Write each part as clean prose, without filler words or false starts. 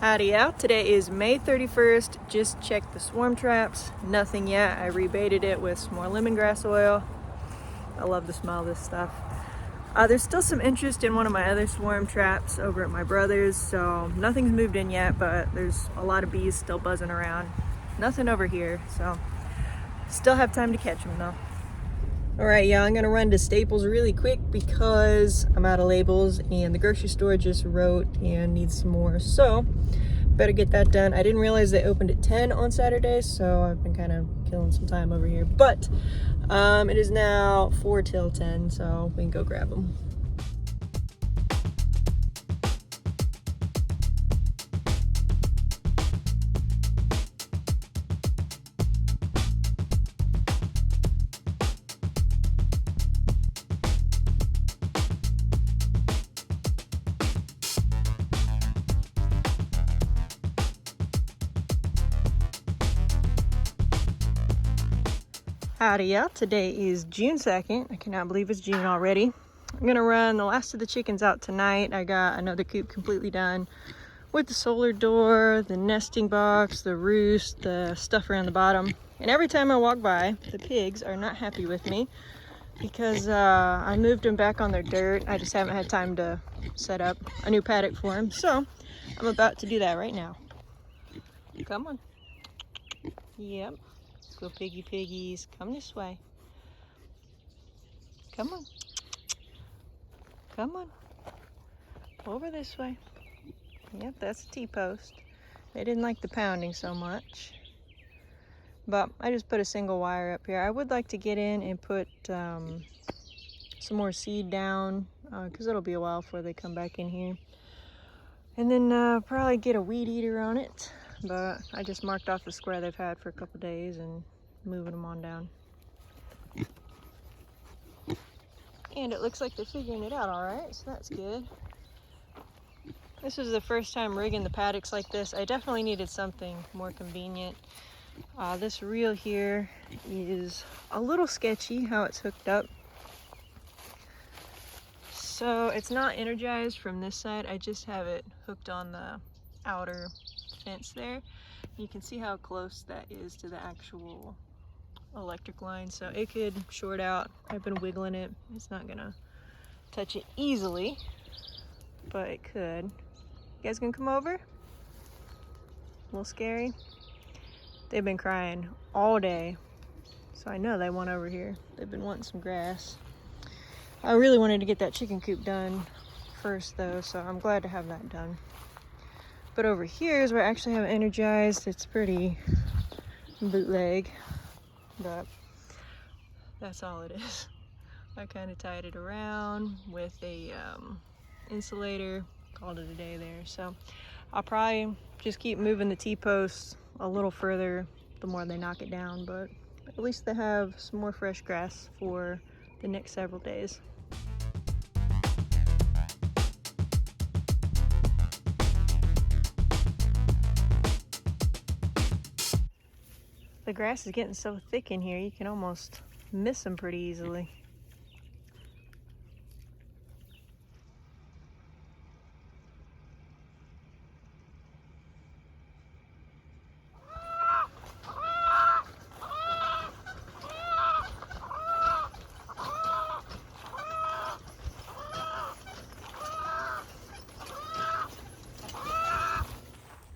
Howdy out. Today is May 31st. Just checked the swarm traps. Nothing yet. I rebaited it with some more lemongrass oil. I love the smell of this stuff. There's still some interest in one of my other swarm traps over at my brother's, so nothing's moved in yet, but there's a lot of bees still buzzing around. Nothing over here, so still have time to catch them though. All right, y'all, I'm gonna run to Staples really quick because I'm out of labels and the grocery store just wrote and needs some more. So better get that done. I didn't realize they opened at 10 on Saturday, so I've been kind of killing some time over here. But it is now 4 till 10, so we can go grab them. Howdy y'all, today is June 2nd. I cannot believe it's June already. I'm gonna run the last of the chickens out tonight. I got another coop completely done with the solar door, the nesting box, the roost, the stuff around the bottom. And every time I walk by, the pigs are not happy with me because I moved them back on their dirt. I just haven't had time to set up a new paddock for them. So I'm about to do that right now. Come on. Yep. Go piggy piggies, come this way. Come on. Come on. Over this way. Yep, that's a T-post. They didn't like the pounding so much. But I just put a single wire up here. I would like to get in and put some more seed down because it'll be a while before they come back in here. And then probably get a weed eater on it. But I just marked off the square they've had for a couple days and moving them on down. And it looks like they're figuring it out all right, so that's good. This was the first time rigging the paddocks like this. I definitely needed something more convenient. This reel here is a little sketchy how it's hooked up. So it's not energized from this side. I just have it hooked on the outer fence there. You can see how close that is to the actual electric line, so it could short out. I've been wiggling it. It's not gonna touch it easily, but it could. You guys gonna come over? A little scary. They've been crying all day, so I know they want over here. They've been wanting some grass. I really wanted to get that chicken coop done first though, so I'm glad to have that done. But over here is where I actually have it energized. It's pretty bootleg, but that's all it is. I kind of tied it around with a insulator, called it a day there. So I'll probably just keep moving the T-posts a little further the more they knock it down, but at least they have some more fresh grass for the next several days. The grass is getting so thick in here, you can almost miss them pretty easily.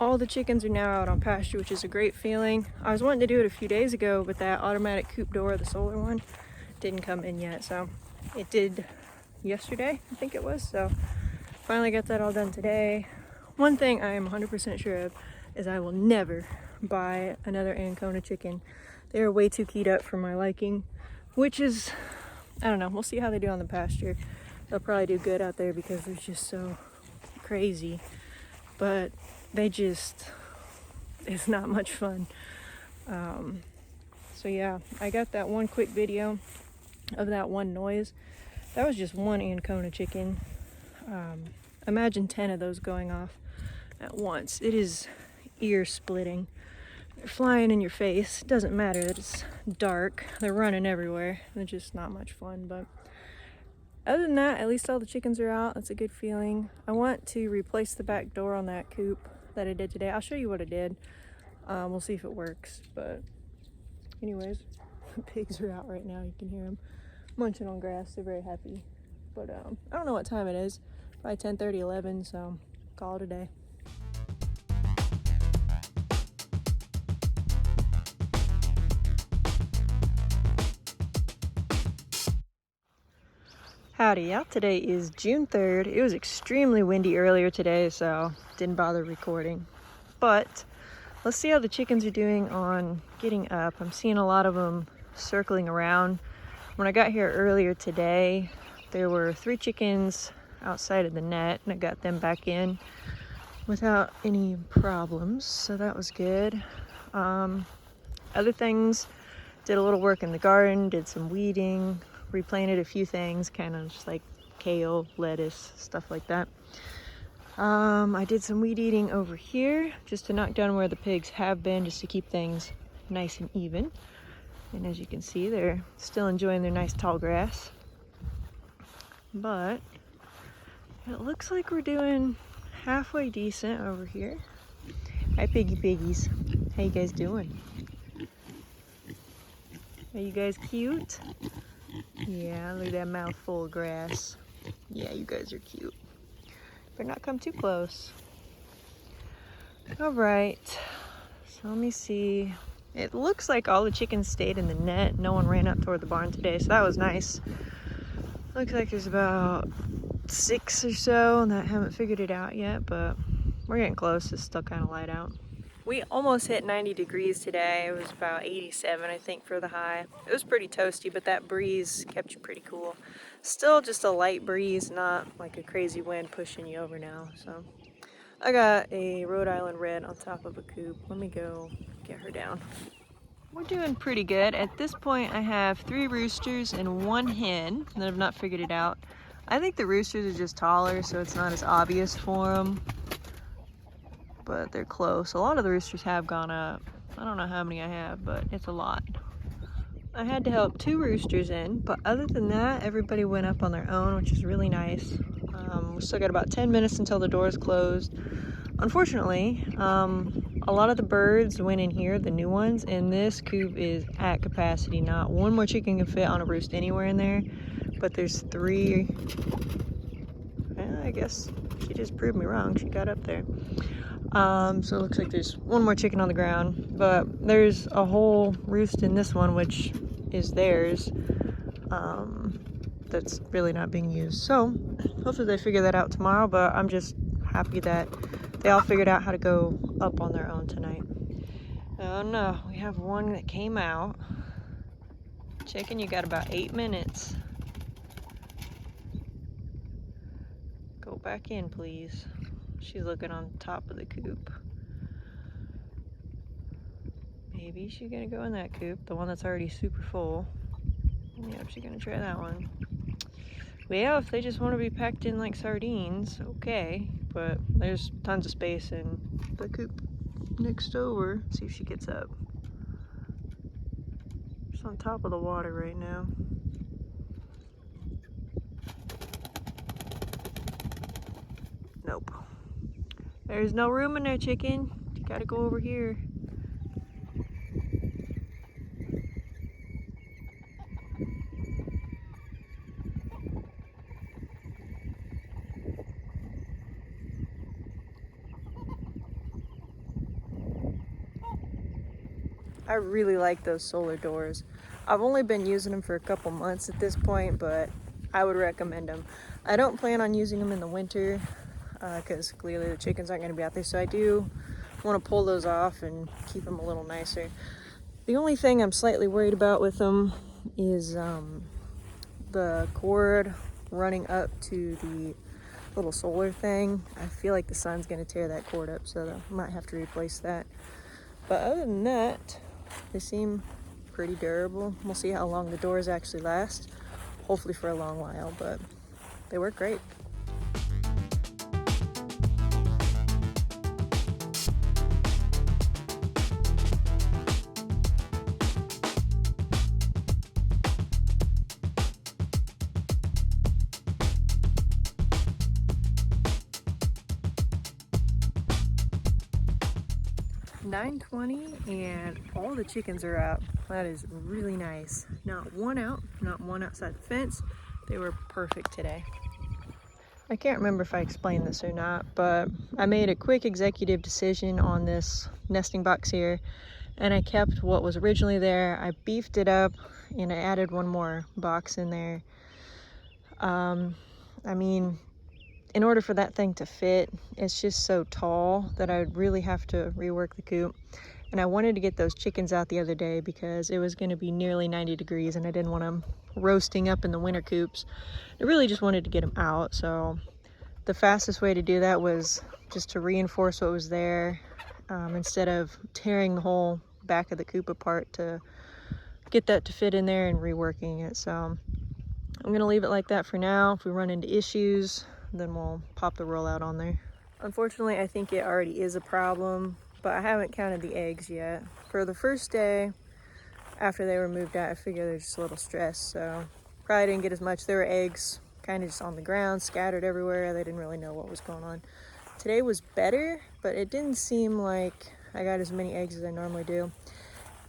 All the chickens are now out on pasture, which is a great feeling. I was wanting to do it a few days ago, but that automatic coop door, the solar one, didn't come in yet. So it did yesterday, I think it was. So finally got that all done today. One thing I am 100% sure of is I will never buy another Ancona chicken. They are way too keyed up for my liking, which is, I don't know, we'll see how they do on the pasture. They'll probably do good out there because they're just so crazy. But it's not much fun. So yeah, I got that one quick video of that one noise. That was just one Ancona chicken. Imagine 10 of those going off at once. It is ear splitting. They're flying in your face. It doesn't matter that it's dark. They're running everywhere. They're just not much fun, but other than that, at least all the chickens are out. That's a good feeling. I want to replace the back door on that coop. that I did today. I'll show you what I did. We'll see if it works, but anyways, the pigs are out right now. You can hear them munching on grass. They're very happy, but I don't know what time it is. Probably 10:30, 11, so call it a day. Howdy, out today is June 3rd. It was extremely windy earlier today, so didn't bother recording. But let's see how the chickens are doing on getting up. I'm seeing a lot of them circling around. When I got here earlier today, there were 3 chickens outside of the net, and I got them back in without any problems, so that was good. Other things, did a little work in the garden, did some weeding, replanted a few things, kind of just like kale, lettuce, stuff like that. I did some weed eating over here just to knock down where the pigs have been, just to keep things nice and even. And as you can see, they're still enjoying their nice tall grass. But it looks like we're doing halfway decent over here. Hi piggies. How you guys doing? Are you guys cute? Yeah, look at that mouthful of grass. Yeah, you guys are cute. Better not come too close. All right, so let me see. It looks like all the chickens stayed in the net. No one ran up toward the barn today, so that was nice. Looks like there's about 6 or so that haven't figured it out yet, but we're getting close. It's still kind of light out. We almost hit 90 degrees today. It was about 87, I think, for the high. It was pretty toasty, but that breeze kept you pretty cool. Still just a light breeze, not like a crazy wind pushing you over now. So I got a Rhode Island Red on top of a coop. Let me go get her down. We're doing pretty good. At this point, I have 3 roosters and 1 hen that have not figured it out. I think the roosters are just taller, so it's not as obvious for them. But they're close. A lot of the roosters have gone up. I don't know how many I have, but it's a lot. I had to help 2 roosters in, but other than that, everybody went up on their own, which is really nice. We still got about 10 minutes until the doors closed. Unfortunately, a lot of the birds went in here, the new ones, and this coop is at capacity. Not one more chicken can fit on a roost anywhere in there, but there's 3. Well, I guess she just proved me wrong. She got up there. So it looks like there's 1 more chicken on the ground, but there's a whole roost in this one, which is theirs, that's really not being used. So hopefully they figure that out tomorrow, but I'm just happy that they all figured out how to go up on their own tonight. Oh no, we have 1 that came out. Chicken, you got about 8 minutes. Go back in, please. She's looking on top of the coop. Maybe she's gonna go in that coop, the one that's already super full. Yep, she's gonna try that one. Well, if they just want to be packed in like sardines, okay. But there's tons of space in the coop next over. See if she gets up. She's on top of the water right now. Nope. There's no room in there, chicken. You gotta go over here. I really like those solar doors. I've only been using them for a couple months at this point, but I would recommend them. I don't plan on using them in the winter because clearly the chickens aren't going to be out there, so I do want to pull those off and keep them a little nicer. The only thing I'm slightly worried about with them is the cord running up to the little solar thing. I feel like the sun's going to tear that cord up, so I might have to replace that. But other than that, they seem pretty durable. We'll see how long the doors actually last. Hopefully for a long while, but they work great. 9:20 and all the chickens are out. That is really nice. Not one out, not one outside the fence. They were perfect today. I can't remember if I explained this or not, but I made a quick executive decision on this nesting box here, and I kept what was originally there. I beefed it up and I added one more box in there. I mean, in order for that thing to fit, it's just so tall that I would really have to rework the coop. And I wanted to get those chickens out the other day because it was going to be nearly 90 degrees and I didn't want them roasting up in the winter coops. I really just wanted to get them out. So the fastest way to do that was just to reinforce what was there, instead of tearing the whole back of the coop apart to get that to fit in there and reworking it. So I'm going to leave it like that for now. If we run into issues, then we'll pop the rollout on there. Unfortunately, I think it already is a problem, but I haven't counted the eggs yet. For the first day after they were moved out, I figured they're just a little stressed, so probably didn't get as much. There were eggs kind of just on the ground, scattered everywhere. They didn't really know what was going on. Today was better, but it didn't seem like I got as many eggs as I normally do.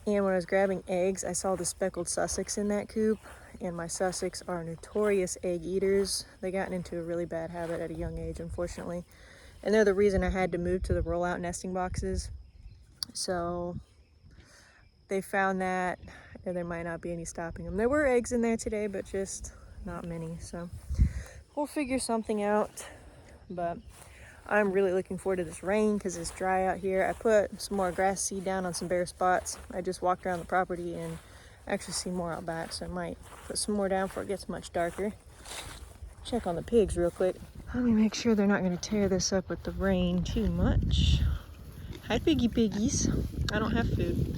And when I was grabbing eggs, I saw the speckled Sussex in that coop, and my Sussex are notorious egg eaters. They got into a really bad habit at a young age, unfortunately. And they're the reason I had to move to the rollout nesting boxes. So they found that, and there might not be any stopping them. There were eggs in there today, but just not many. So we'll figure something out. But I'm really looking forward to this rain because it's dry out here. I put some more grass seed down on some bare spots. I just walked around the property and actually see more out back, so I might put some more down before it gets much darker. Check on the pigs real quick. Let me make sure they're not going to tear this up with the rain too much. Hi, piggy piggies. I don't have food.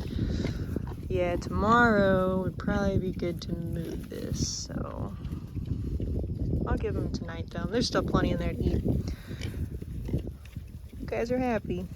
Yeah, tomorrow would probably be good to move this, so I'll give them tonight though. There's still plenty in there to eat. You guys are happy.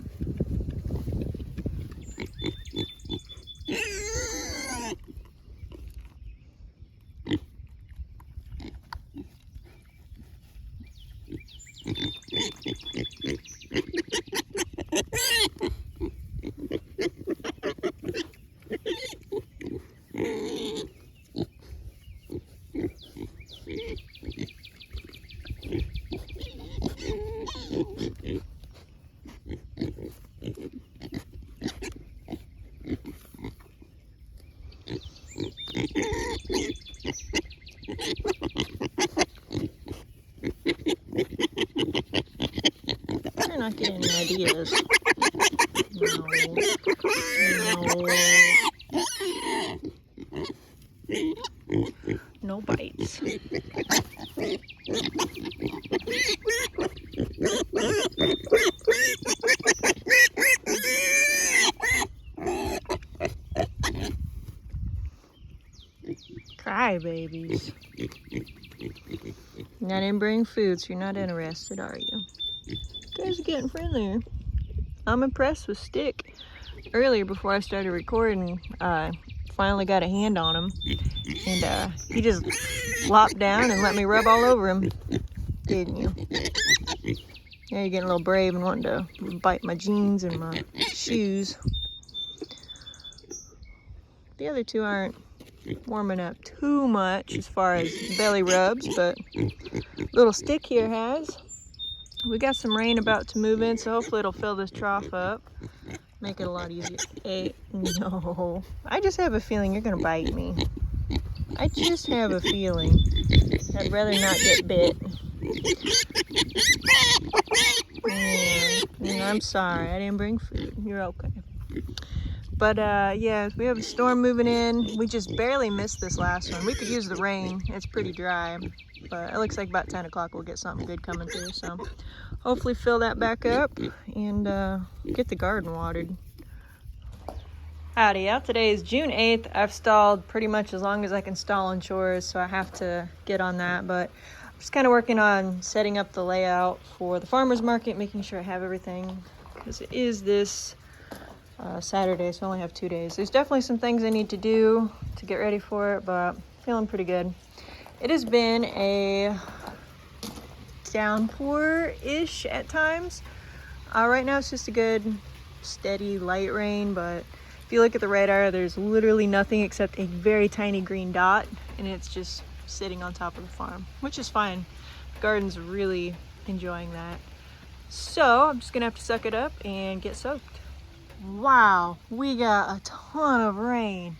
You're not getting any ideas. No bites. Cry babies. I didn't bring food, so you're not interested, are you? You guys are getting friendlier. I'm impressed with Stick. Earlier, before I started recording, finally got a hand on him, and he just lopped down and let me rub all over him. Didn't you? Yeah, you're getting a little brave and wanting to bite my jeans and my shoes. The other two aren't warming up too much as far as belly rubs, but little Stick here has. We got some rain about to move in, so hopefully it'll fill this trough up. Make it a lot easier. Hey, no. I just have a feeling you're gonna bite me. I just have a feeling. I'd rather not get bit. And I'm sorry, I didn't bring food. You're okay. But yeah, we have a storm moving in. We just barely missed this last one. We could use the rain. It's pretty dry. But it looks like about 10 o'clock we'll get something good coming through. So hopefully fill that back up and get the garden watered. Howdy, out. Today is June 8th. I've stalled pretty much as long as I can stall on chores, so I have to get on that. But I'm just kind of working on setting up the layout for the farmer's market, making sure I have everything, because it is this Saturday, so I only have 2 days. There's definitely some things I need to do to get ready for it, but feeling pretty good. It has been a downpour-ish at times. Right now it's just a good steady light rain, but if you look at the radar, there's literally nothing except a very tiny green dot, and it's just sitting on top of the farm, which is fine. The garden's really enjoying that. So I'm just gonna have to suck it up and get soaked. Wow, we got a ton of rain.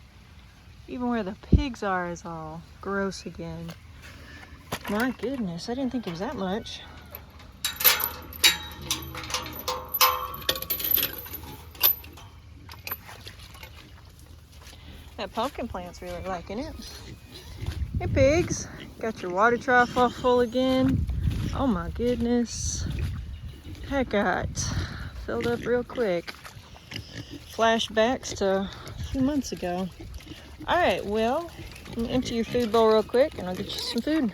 Even where the pigs are is all gross again. My goodness, I didn't think it was that much. That pumpkin plant's really liking it. Hey pigs, got your water trough all full again. Oh my goodness. That got filled up real quick. Flashbacks to a few months ago. All right, well, I'm gonna empty your food bowl real quick and I'll get you some food.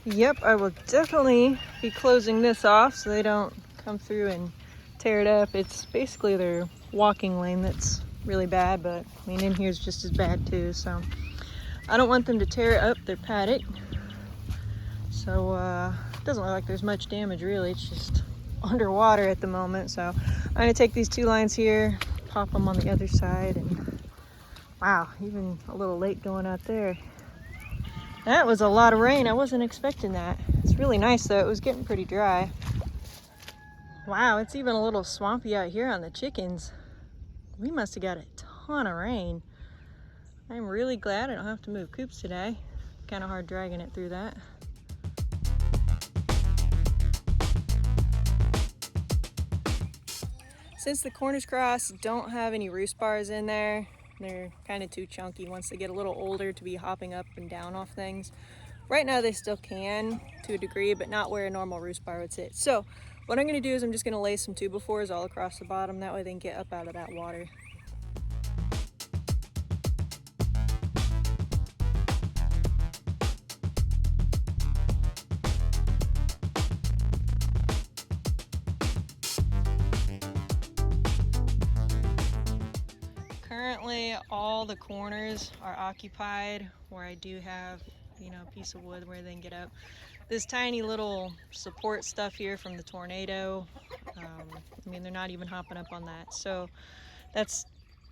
Yep, I will definitely be closing this off so they don't come through and tear it up. It's basically their walking lane that's really bad, but I mean in here is just as bad too, so I don't want them to tear up their paddock. So it doesn't look like there's much damage really, it's just underwater at the moment. So I'm gonna take these 2 lines here, pop them on the other side, and wow, even a little late going out there. That was a lot of rain. I wasn't expecting that. It's really nice though. It was getting pretty dry. Wow, it's even a little swampy out here on the chickens. We must have got a ton of rain. I'm really glad I don't have to move coops today. Kind of hard dragging it through that. Since the Cornish cross don't have any roost bars in there, they're kind of too chunky once they get a little older to be hopping up and down off things. Right now they still can to a degree, but not where a normal roost bar would sit. So what I'm going to do is I'm just going to lay some 2x4s all across the bottom. That way they can get up out of that water. Currently all the corners are occupied where I do have, you know, a piece of wood where they can get up. This tiny little support stuff here from the tornado, I mean they're not even hopping up on that, so that's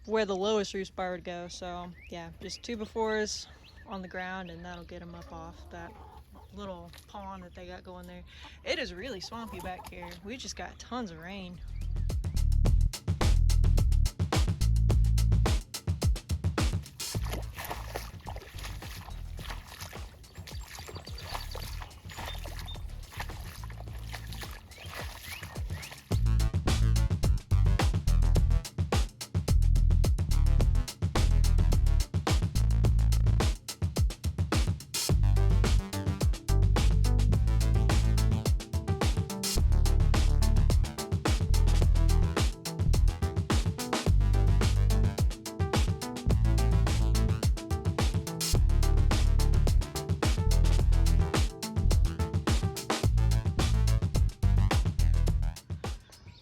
where the lowest roost bar would go. So yeah, just 2x4s on the ground and that'll get them up off that little pond that they got going there. It is really swampy back here. We just got tons of rain.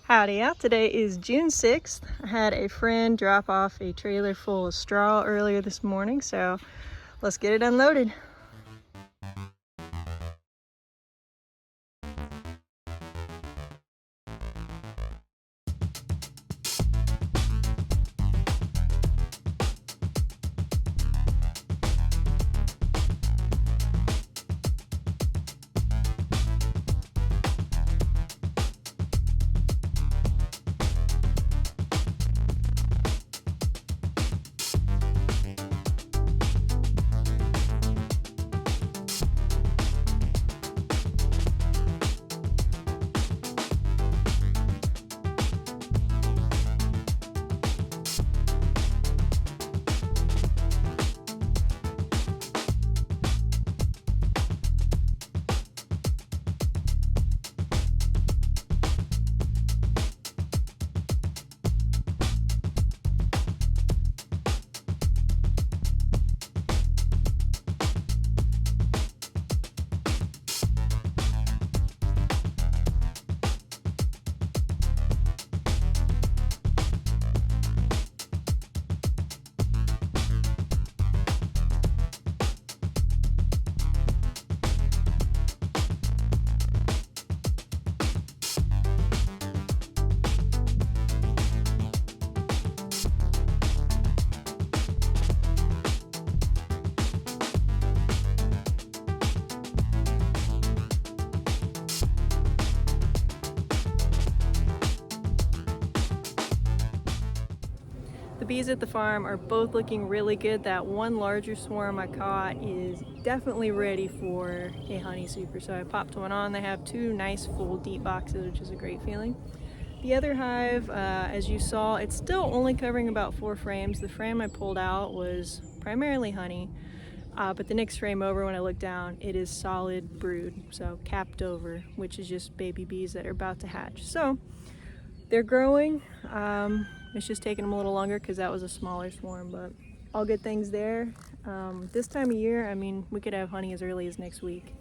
Howdy out, today is June 6th. I had a friend drop off a trailer full of straw earlier this morning, so let's get it unloaded. bees at the farm are both looking really good. That one larger swarm I caught is definitely ready for a honey super. So I popped one on. They have two nice full deep boxes, which is a great feeling. The other hive, as you saw, it's still only covering about 4 frames. The frame I pulled out was primarily honey, but the next frame over, when I look down, it is solid brood, so capped over, which is just baby bees that are about to hatch. So they're growing. It's just taking them a little longer because that was a smaller swarm, but all good things there. This time of year, I mean, we could have honey as early as next week.